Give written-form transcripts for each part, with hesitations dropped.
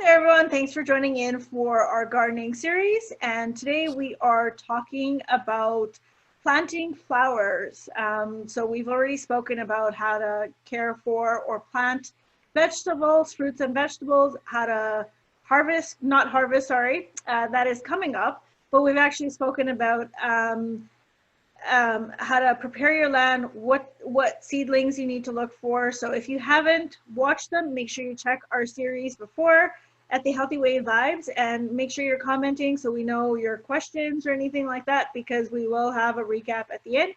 everyone. Thanks for joining in for our gardening series. And today we are talking about planting flowers. So we've already spoken about how to care for or plant vegetables, fruits and vegetables, how to not harvest, sorry, that is coming up. But we've actually spoken about how to prepare your land, what seedlings you need to look for. So if you haven't watched them, make sure you check our series before at the Healthy Way Vibes, and make sure you're commenting so we know your questions or anything like that, because we will have a recap at the end.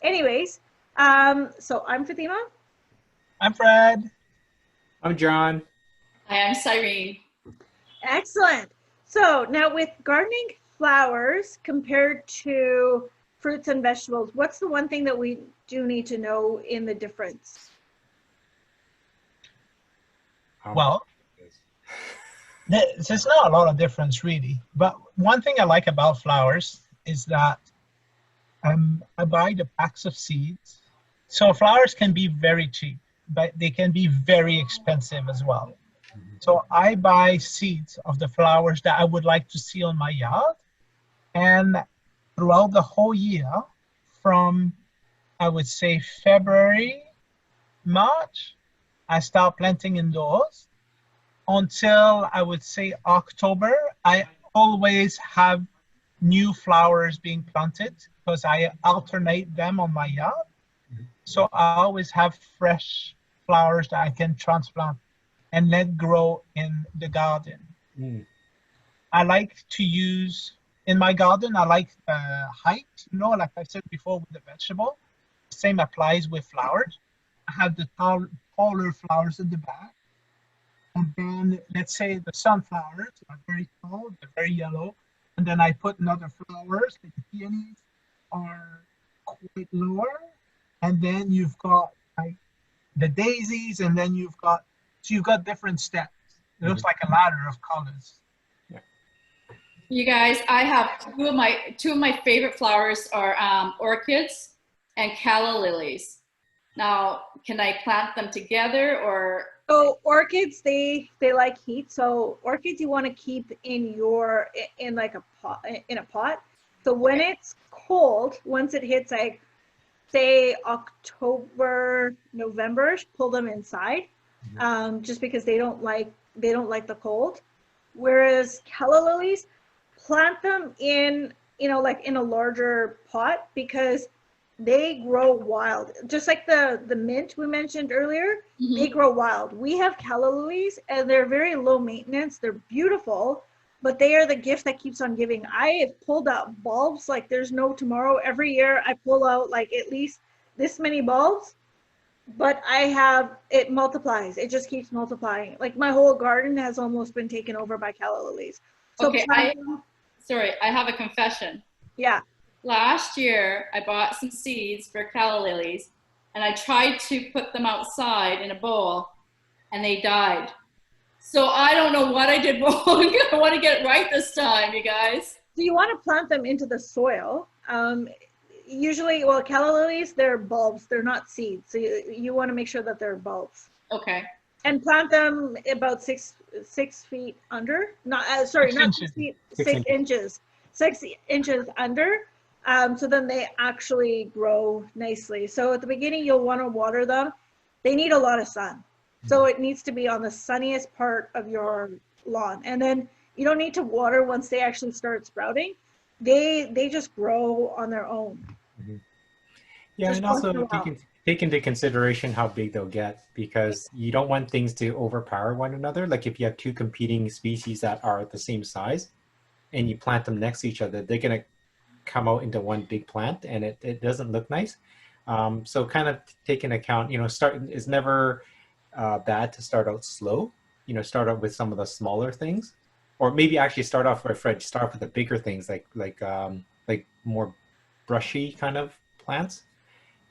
Anyways, so I'm Fatima. I'm Fred. I'm John. Hi, I'm Cyrene. Excellent. So now with gardening flowers compared to fruits and vegetables, what's the one thing that we do need to know in the difference? Well, there's not a lot of difference really, but one thing I like about flowers is that I buy the packs of seeds. So flowers can be very cheap, but they can be very expensive as well. So I buy seeds of the flowers that I would like to see on my yard, and throughout the whole year, from I would say February, March, I start planting indoors until I would say October. I always have new flowers being planted because I alternate them on my yard. So I always have fresh flowers that I can transplant and let grow in the garden. I like to use, in my garden, I like height, like I said before with the vegetable. Same applies with flowers. I have the taller flowers in the back. And then let's say the sunflowers are very tall, they're very yellow. And then I put another flowers, like the peonies are quite lower. And then you've got like the daisies, and then you've got different steps. It looks like a ladder of colors. Yeah. You guys, I have two of my favorite flowers are orchids and calla lilies. Now, can I plant them together or? So orchids, they like heat. So orchids you want to keep in like a pot. So when it's cold, once it hits like say October, November, pull them inside, just because they don't like the cold. Whereas calla lilies, plant them in like in a larger pot because they grow wild, just like the mint we mentioned earlier. They grow wild. We have calla lilies and they're very low maintenance. They're beautiful, but they are the gift that keeps on giving. I have pulled out bulbs like there's no tomorrow. Every year I pull out like at least this many bulbs, but it multiplies. It just keeps multiplying. Like my whole garden has almost been taken over by calla lilies. So okay, I have a confession. Yeah. Last year, I bought some seeds for calla lilies, and I tried to put them outside in a bowl, and they died. So I don't know what I did wrong. I want to get it right this time, you guys. So you want to plant them into the soil. Usually, well, calla lilies, they're bulbs. They're not seeds. So you want to make sure that they're bulbs. Okay. And plant them about 6 feet under. Not 6 feet, 6 inches. 6 inches under. So then they actually grow nicely. So at the beginning, you'll want to water them. They need a lot of sun. So it needs to be on the sunniest part of your lawn. And then you don't need to water once they actually start sprouting. They just grow on their own. Yeah, Just and also take into consideration how big they'll get, because you don't want things to overpower one another. Like if you have two competing species that are the same size and you plant them next to each other, they're going to come out into one big plant, and it doesn't look nice. So kind of take into account, it's never bad to start out slow. Start out with some of the smaller things, or maybe actually start off with the bigger things like more brushy kind of plants,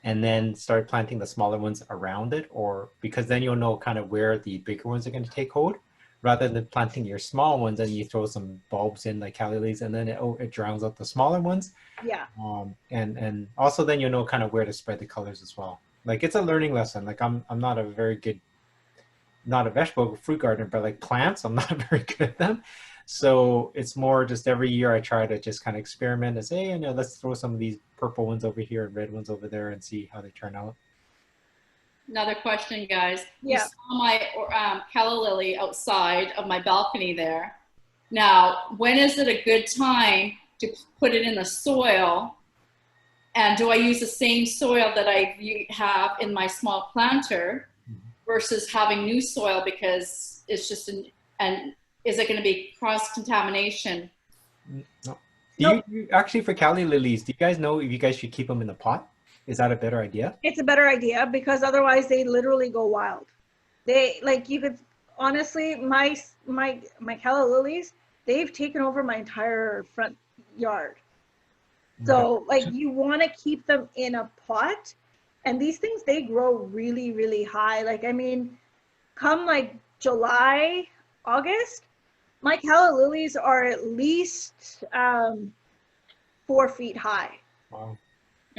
and then start planting the smaller ones around it, or because then you'll know kind of where the bigger ones are going to take hold, rather than planting your small ones and you throw some bulbs in like calla lilies and then it drowns out the smaller ones. Yeah. And also then you'll know kind of where to spread the colors as well. Like it's a learning lesson. Like I'm not a very good not a vegetable fruit gardener, but like plants, I'm not very good at them. So it's more just every year I try to just kind of experiment and say, hey, let's throw some of these purple ones over here and red ones over there and see how they turn out. Another question, guys. You Yeah. saw my calla lily outside of my balcony there. Now, when is it a good time to put it in the soil? And do I use the same soil that I have in my small planter versus having new soil because it's just and is it going to be cross contamination? No. Nope. You actually, for calla lilies, do you guys know if you guys should keep them in the pot? Is that a better idea? It's a better idea because otherwise they literally go wild. They like you could honestly my calla lilies, they've taken over my entire front yard. So like you want to keep them in a pot, and these things they grow really really high. Like I mean, come like July, August, my calla lilies are at least 4 feet high. Wow.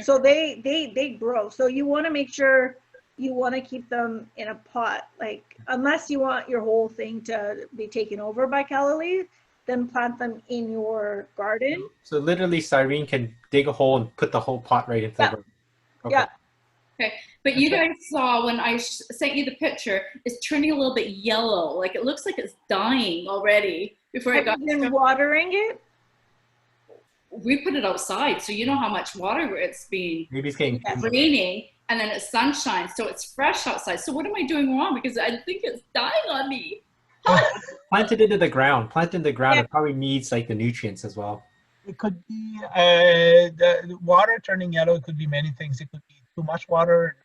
So they grow. So you want to make sure you want to keep them in a pot. Like unless you want your whole thing to be taken over by calla lilies, then plant them in your garden. So literally, Cyrene can dig a hole and put the whole pot right into the ground. Okay. Yeah. Okay, but you guys saw when I sent you the picture, it's turning a little bit yellow. Like it looks like it's dying already before it got. Have you been watering it? We put it outside, so you know how much water it's being. Maybe it's getting. Yes. Raining, and then it's sunshine, so it's fresh outside. So what am I doing wrong? Because I think it's dying on me. Plant it into the ground. Plant it in the ground. Yeah. It probably needs like the nutrients as well. It could be the water turning yellow. It could be many things. It could be too much water,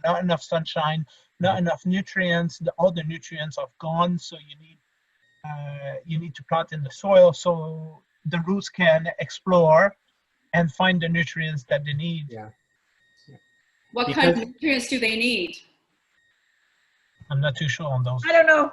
not enough sunshine, not enough nutrients. All the nutrients are gone, so you need to plant in the soil so the roots can explore and find the nutrients that they need. Yeah. What kind of nutrients do they need? I'm not too sure on those. I don't know.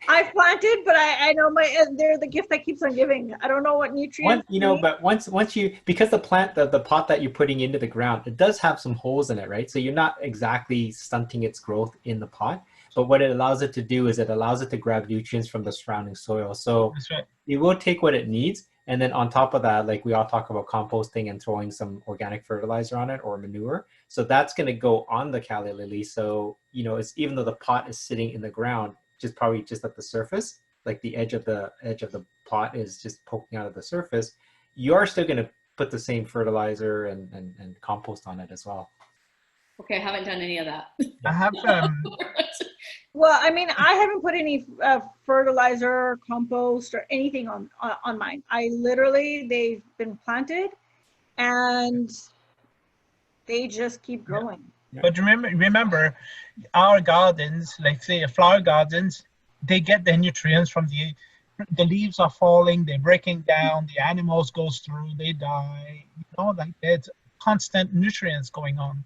I've planted, but I know they're the gift that keeps on giving. I don't know what nutrients. But once you, because the plant, the pot that you're putting into the ground, it does have some holes in it, right? So you're not exactly stunting its growth in the pot, but what it allows it to do is it allows it to grab nutrients from the surrounding soil. So That's right. it will take what it needs. And then on top of that, like we all talk about composting and throwing some organic fertilizer on it or manure. So that's going to go on the calla lily. So, it's even though the pot is sitting in the ground, probably just at the surface, like the edge of the pot is just poking out of the surface, you're still going to put the same fertilizer and compost on it as well. Okay, I haven't done any of that. I have Well, I mean, I haven't put any fertilizer or compost or anything on mine. They've been planted and they just keep growing. But remember, our gardens, like say flower gardens, they get their nutrients from the leaves are falling, they're breaking down, the animals goes through, they die. Like there's constant nutrients going on.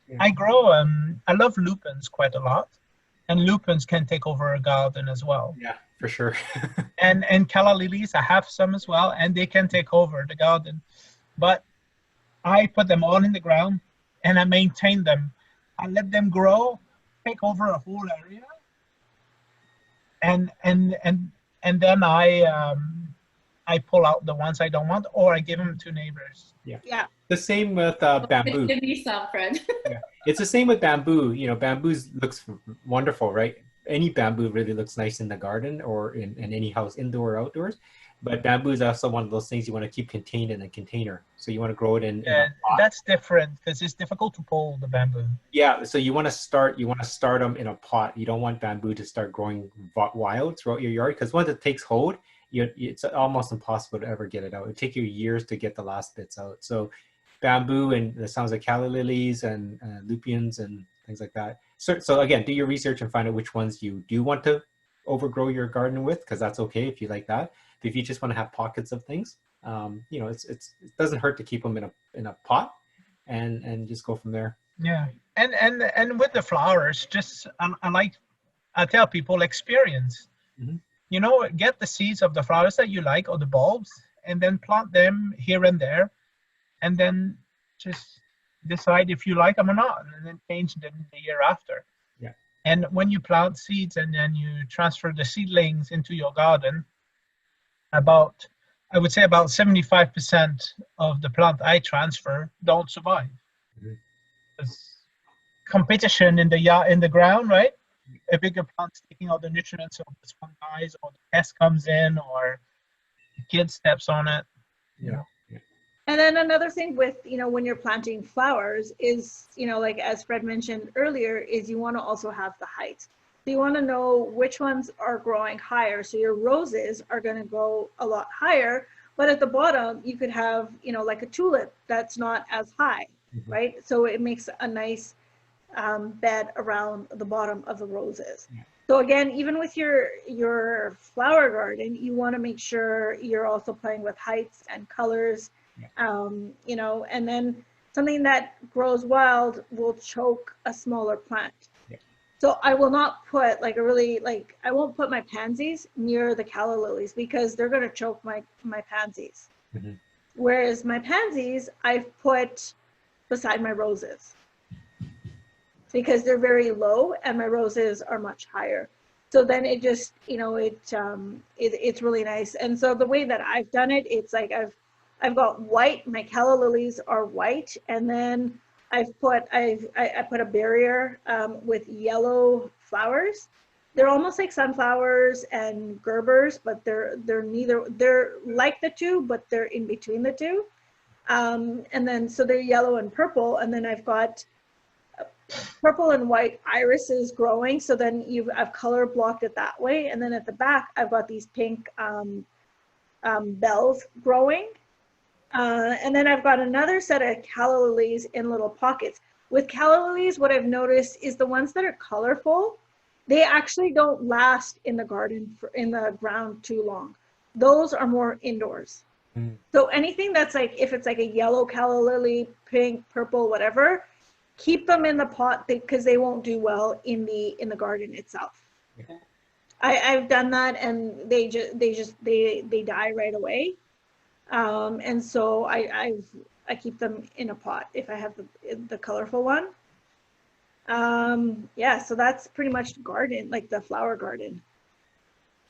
Yeah. I love lupins quite a lot, and lupins can take over a garden as well. Yeah, for sure. and calla lilies, I have some as well, and they can take over the garden. But I put them all in the ground and I maintain them. I let them grow, take over a whole area, and then I pull out the ones I don't want, or I give them to neighbors. Yeah. The same with bamboo. Give me some, Fred. Yeah. It's the same with bamboo. Bamboo looks wonderful, right? Any bamboo really looks nice in the garden or in any house, indoor or outdoors. But bamboo is also one of those things you want to keep contained in a container. So you want to grow it in a pot. That's different because it's difficult to pull the bamboo. Yeah, so you want to start them in a pot. You don't want bamboo to start growing wild throughout your yard because once it takes hold, it's almost impossible to ever get it out. It takes you years to get the last bits out. So bamboo and the sounds like calla lilies and lupins and things like that. So again, do your research and find out which ones you do want to overgrow your garden with, because that's okay if you like that. But if you just want to have pockets of things, it doesn't hurt to keep them in a pot and just go from there. Yeah, and with the flowers, just I tell people experience. Mm-hmm. Get the seeds of the flowers that you like or the bulbs, and then plant them here and there, and then just decide if you like them or not, and then change them the year after. Yeah. And when you plant seeds and then you transfer the seedlings into your garden, I would say about 75% of the plant I transfer don't survive. Mhm. There's competition in the ground, right? A bigger plant's taking all the nutrients, so this one dies, or the pest comes in, or the kid steps on it. You know. And then another thing with, when you're planting flowers is, like as Fred mentioned earlier, is you want to also have the height. So you want to know which ones are growing higher. So your roses are going to go a lot higher, but at the bottom you could have, like a tulip that's not as high, Mhm. right? So it makes a nice bed around the bottom of the roses. Yeah. So again, even with your flower garden, you want to make sure you're also playing with heights and colors. Yeah. And then something that grows wild will choke a smaller plant. Yeah. So I will not put I won't put my pansies near the calla lilies because they're going to choke my pansies. Mhm. Whereas my pansies, I've put beside my roses because they're very low and my roses are much higher. So then it just, it's really nice. And so the way that I've done it, it's like I've got white, my calla lilies are white, and then I put a barrier with yellow flowers. They're almost like sunflowers and gerbers, but they're like the two, but they're in between the two. And then so they're yellow and purple, and then I've got purple and white irises growing. So then I've color blocked it that way, and then at the back I've got these pink bells growing. And then I've got another set of calla lilies in little pockets. With calla lilies, what I've noticed is the ones that are colorful, they actually don't last in the garden, in the ground too long. Those are more indoors. Mm. So anything that's like, if it's like a yellow calla lily, pink, purple, whatever, keep them in the pot because they won't do well in the garden itself. Yeah. I've done that and they die right away. And so I keep them in a pot if I have the colorful one. Yeah, so that's pretty much garden, like the flower garden.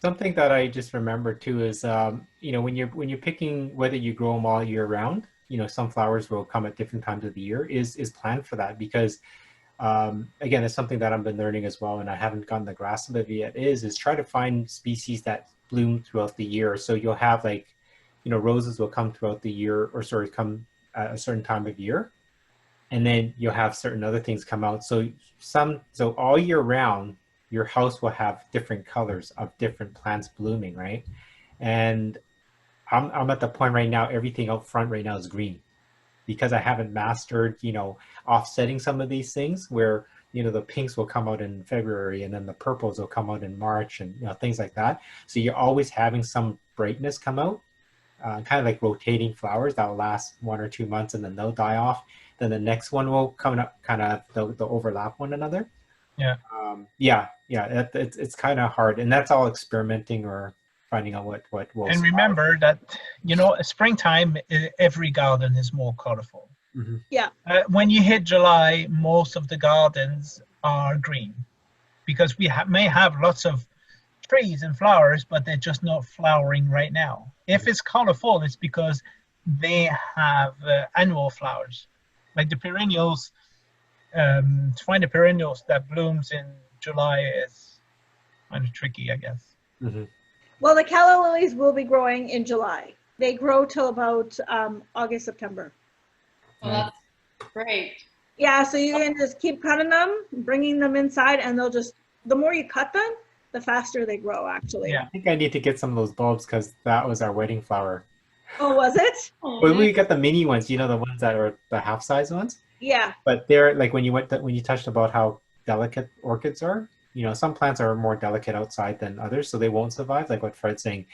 Something that I just remember too is, when you're picking whether you grow them all year round, some flowers will come at different times of the year. Is planned for that because, again, it's something that I've been learning as well, and I haven't gotten the grasp of it yet. Is try to find species that bloom throughout the year. So you'll have like, roses will come throughout the year, or sorry, come at a certain time of year, and then you'll have certain other things come out. So all year round, your house will have different colors of different plants blooming, right? And I'm at the point right now, everything out front right now is green because I haven't mastered, offsetting some of these things where, the pinks will come out in February and then the purples will come out in March and, things like that. So you're always having some brightness come out, kind of like rotating flowers that will last 1 or 2 months and then they'll die off. Then the next one will come up, kind of, they'll overlap one another. Yeah. It's kind of hard, and that's all experimenting or finding out what will. And survive. remember that springtime, every garden is more colorful. Mm-hmm. Yeah. When you hit July, most of the gardens are green because we may have lots of trees and flowers, but they're just not flowering right now. If it's colorful, it's because they have annual flowers, like the perennials. To find the perennials that blooms in July is kind of tricky, I guess. Mm-hmm. Well, the calla lilies will be growing in July. They grow till about August, September. Well, that's great. Yeah, so you can just keep cutting them, bringing them inside, and the more you cut them, the faster they grow, actually. Yeah. I think I need to get some of those bulbs because that was our wedding flower. Oh, was it? Well, we got the mini ones, the ones that are the half-size ones. Yeah. But they're like when you touched about how delicate orchids are. Some plants are more delicate outside than others, so they won't survive. Like what Fred's saying.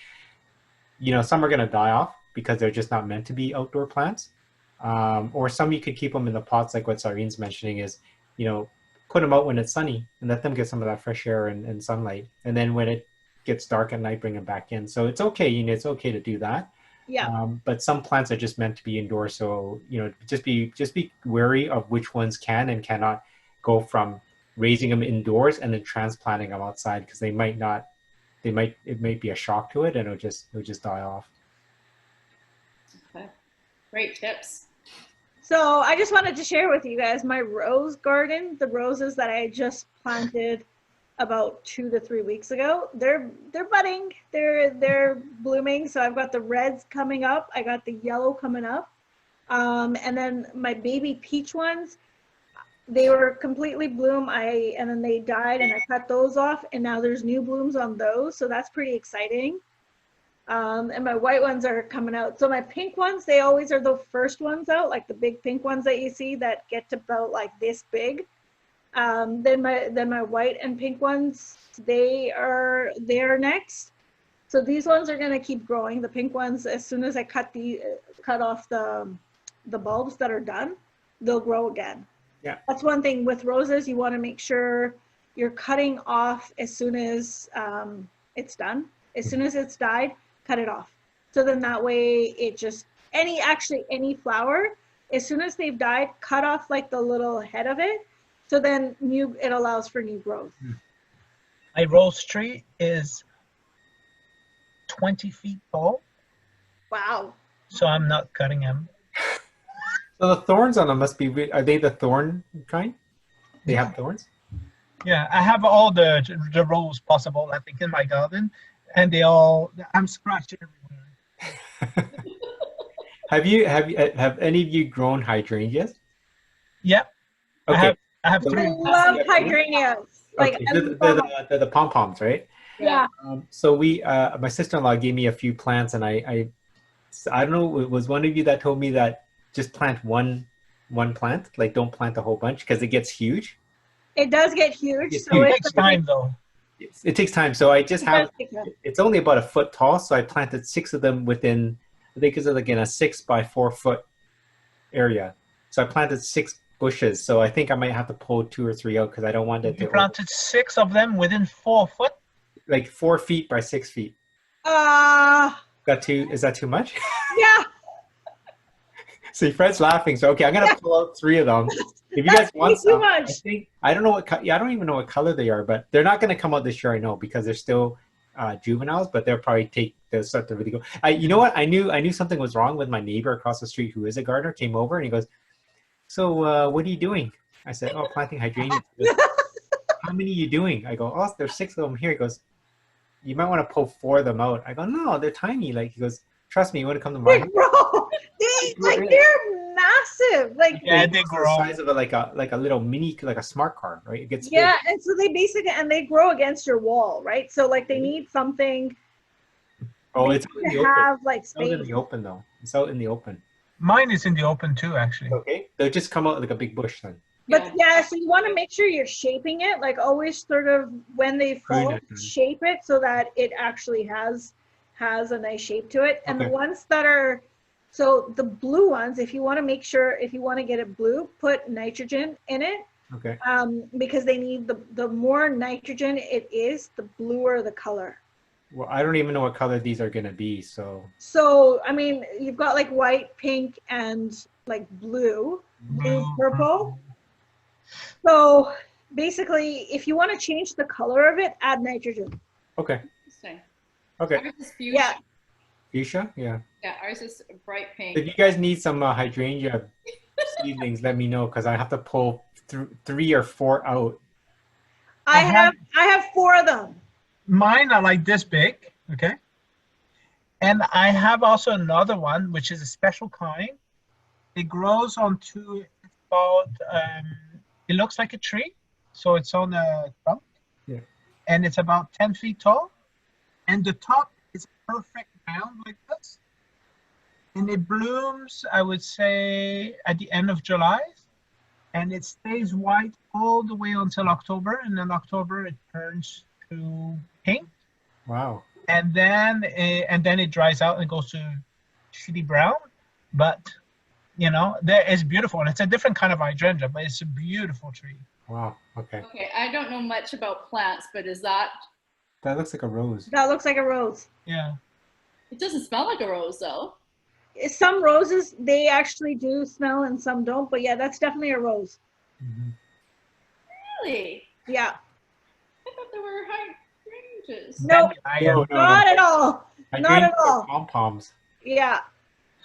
Some are going to die off because they're just not meant to be outdoor plants. Or some you could keep them in the pots, like what Cyrene's mentioning is, put them out when it's sunny and let them get some of that fresh air and sunlight. And then when it gets dark at night, bring them back in. So it's okay. It's okay to do that. Yeah. But some plants are just meant to be indoors. So, just be wary of which ones can and cannot go from raising them indoors and then transplanting them outside because it might be a shock to it and it'll just die off. Okay. Great tips. So I just wanted to share with you guys my rose garden, the roses that I just planted about 2 to 3 weeks ago. They're budding, they're blooming. So I've got the reds coming up, I got the yellow coming up, and then my baby peach ones, they were completely bloom. And then they died, and I cut those off, and now there's new blooms on those. So that's pretty exciting. And my white ones are coming out. So my pink ones, they always are the first ones out, like the big pink ones that you see that get to about like this big. Then my white and pink ones, they are next. So these ones are gonna keep growing. The pink ones, as soon as I cut off the bulbs that are done, they'll grow again. Yeah. That's one thing with roses. You want to make sure you're cutting off as soon as it's done. As soon as it's died, cut it off. So then that way it just, any flower, as soon as they've died, cut off like the little head of it. So then it allows for new growth. My rose tree is 20 feet tall, Wow. so I'm not cutting them. So the thorns on them must be, are they the thorn kind? They have thorns? Yeah, I have all the rose possible, I think, in my garden, and I'm scratching everywhere. Have any of you grown hydrangeas? Yeah, Okay. I have So- I 3. love hydrangeas. Like, Okay, I love they're the pom-poms, right? yeah. So my sister-in-law gave me a few plants, and I don't know, it was one of you that told me that just plant one plant, like don't plant a whole bunch because it gets huge. It does get huge. It's So huge. It it's takes time, though. It takes time. So I just have, it does take time. it's only about a foot tall. So I planted 6 of them within, I think it's like in a 6 by 4 foot area. So I planted 6 bushes. So I think I might have to pull 2 or 3 out because I don't want it You to, planted 6 of them within 4 foot. like 4 feet by 6 feet. Is that too much? Yeah. See, Fred's laughing. So okay, I'm gonna pull out 3 of them. If you guys That's want way too some, much. I don't know what. I don't even know what color they are, but they're not gonna come out this year. I know because they're still juveniles, but they'll start to really go. You know what? I knew something was wrong with my neighbor across the street who is a gardener. Came over and he goes, "So what are you doing?" I said, "Oh, planting hydrangeas." He goes, "How many are you doing?" I go, "Oh, there's 6 of them here." He goes, "You might want to pull 4 of them out." I go, "No, they're tiny." Like he goes, "Trust me, you want to come to my house?" Bro, they're massive. Like, Yeah, It's they the grow. size of like a little mini, like a smart car, right? It gets yeah, and so they basically, and they grow against your wall, right? So like they need something big. Oh, it's out in the to open. have like It's out in space. the open though. It's out in the open. Mine is in the open too, actually. Okay, they'll just come out like a big bush then. But yeah, so you want to make sure you're shaping it, like always sort of when they Prune fall, it. shape it so that it actually has a nice shape to it. And the Okay. ones that are, so the blue ones, if you want to make sure, if you want to get it blue, put nitrogen in it. Okay. Because they need the more nitrogen it is, the bluer the color. Well, I don't even know what color these are gonna be, so So, I mean, you've got like white, pink, and like blue, purple. So basically, if you want to change the color of it, add nitrogen. okay. Interesting. Okay. Ours is fuchsia. Yeah. Fuchsia, yeah. Yeah, ours is bright If pink. you guys need some hydrangea seedlings, let me know because I have to pull 3 or 4 out. I have 4 of them. Mine are like this big, okay? And I have also another one, which is a special kind. It grows onto, it's about, it looks like a tree. So it's on a trunk. Yeah. And it's about 10 feet tall. And the top is perfect round like this. And it blooms, I would say, at the end of July. And it stays white all the way until October. And in October, it turns to pink. Wow. And then it dries out and goes to shitty brown. But, you know, it's beautiful. And it's a different kind of hydrangea, but it's a beautiful tree. Wow. Okay. Okay, I don't know much about plants, but is that, That looks like a rose. That looks like a rose. Yeah. it doesn't smell like a rose though. Some roses, they actually do smell and some don't. But yeah, that's definitely a rose. Mhm. Really? Yeah. I thought there were hydrangeas. Nope. Dandelion. No, Not at all. Not at all. Pom-poms. Yeah.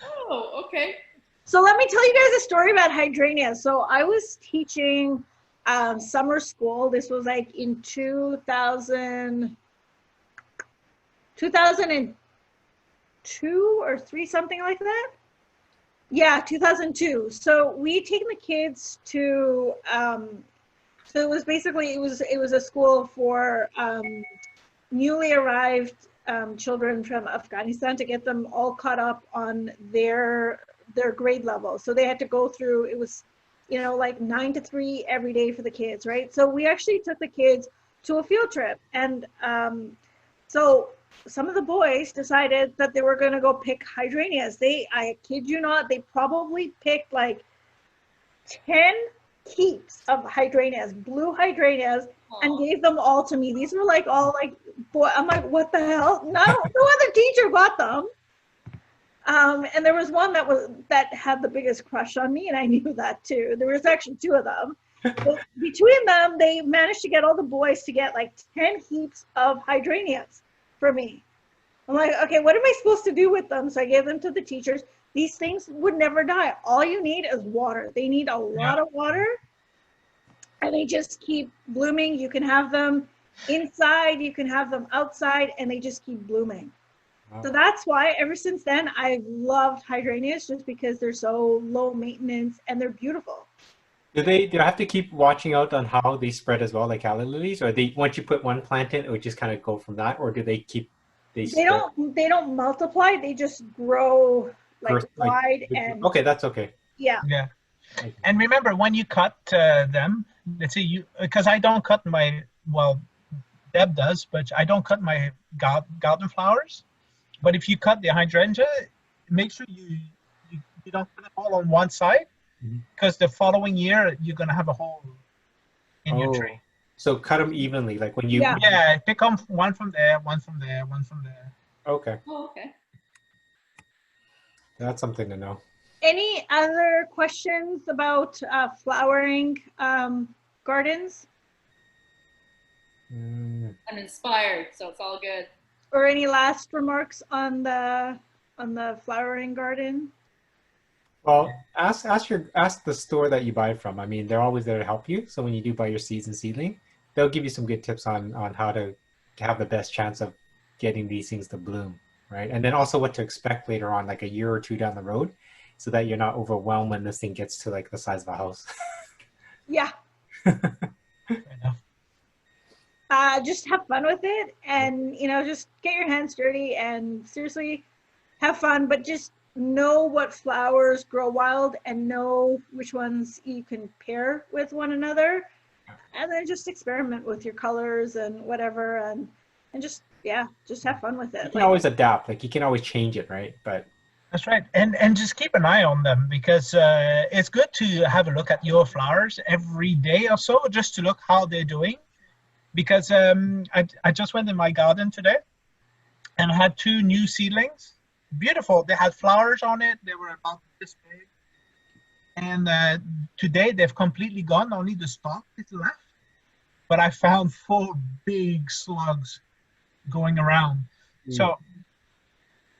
Oh, okay. So let me tell you guys a story about hydrangeas. So I was teaching summer school. This was like in 2002 or 3, something like that. Yeah, 2002. So we taken the kids to, so it was basically, it was a school for newly arrived children from Afghanistan to get them all caught up on their grade level. So they had to go through, it was, like 9 to 3 every day for the kids, right? So we actually took the kids to a field trip. And so some of the boys decided that they were going to go pick hydrangeas. I kid you not, they probably picked like 10 heaps of hydrangeas, blue hydrangeas, and gave them all to me. These were like all like, boy, I'm like, what the hell? No other teacher got them. And there was one that had the biggest crush on me, and I knew that too. There was actually 2 of them. But between them, they managed to get all the boys to get like 10 heaps of hydrangeas for me. I'm like, okay, what am I supposed to do with them? So I gave them to the teachers. These things would never die. All you need is water. They need a lot of water, and they just keep blooming. You can have them inside, you can have them outside, and they just keep blooming. So that's why ever since then I've loved hydrangeas, just because they're so low maintenance and they're beautiful. Do they have to keep watching out on how they spread as well, like calla lilies, or they once you put one plant in, it would just kind of go from that, or do they keep They don't multiply. They just grow like wide and okay, that's okay. yeah. Yeah. And remember, when you cut them, let's say because I don't cut Deb does, but I don't cut my garden flowers. But if you cut the hydrangea, make sure you don't put it all on one side, because the following year you're gonna have a hole in your tree. So cut them evenly, like when you pick up one from there, one from there, one from there. Okay. Oh, okay. That's something to know. Any other questions about flowering gardens? I'm inspired, so it's all good. Or any last remarks on the flowering garden? Well, ask the store that you buy from. I mean, they're always there to help you. So when you do buy your seeds and seedling, they'll give you some good tips on how to have the best chance of getting these things to bloom, right? And then also what to expect later on, like a year or 2 down the road, so that you're not overwhelmed when this thing gets to like the size of a house. Yeah. Fair enough. Just have fun with it, and just get your hands dirty and seriously have fun, but just know what flowers grow wild and know which ones you can pair with one another, and then just experiment with your colors and whatever, and just have fun with it. You can always adapt, like you can always change it, right? But that's right, and just keep an eye on them, because it's good to have a look at your flowers every day or so, just to look how they're doing. Because I just went in my garden today and I had 2 new seedlings. Beautiful. They had flowers on it. They were about this big. And today they've completely gone. Only the stalk is left. But I found 4 big slugs going around. So,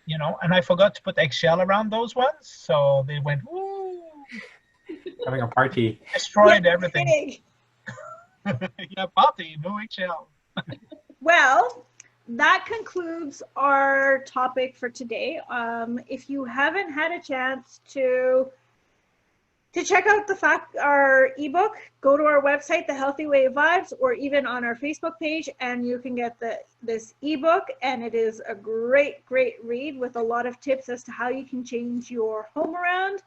and I forgot to put eggshell around those ones. So they went, woo. Having a party. Destroyed everything. Yeah, party, no eggshell. Well, that concludes our topic for today. If you haven't had a chance to check out our ebook, go to our website, The Healthy Way of Vibes, or even on our Facebook page, and you can get this ebook. And it is a great read with a lot of tips as to how you can change your home around.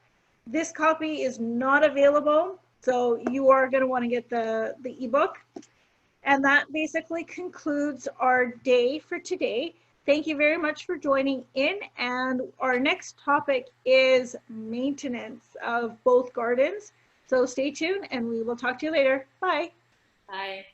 This copy is not available, so you are going to want to get the ebook. And that basically concludes our day for today. Thank you very much for joining in. And our next topic is maintenance of both gardens. So stay tuned, and we will talk to you later. Bye. Bye.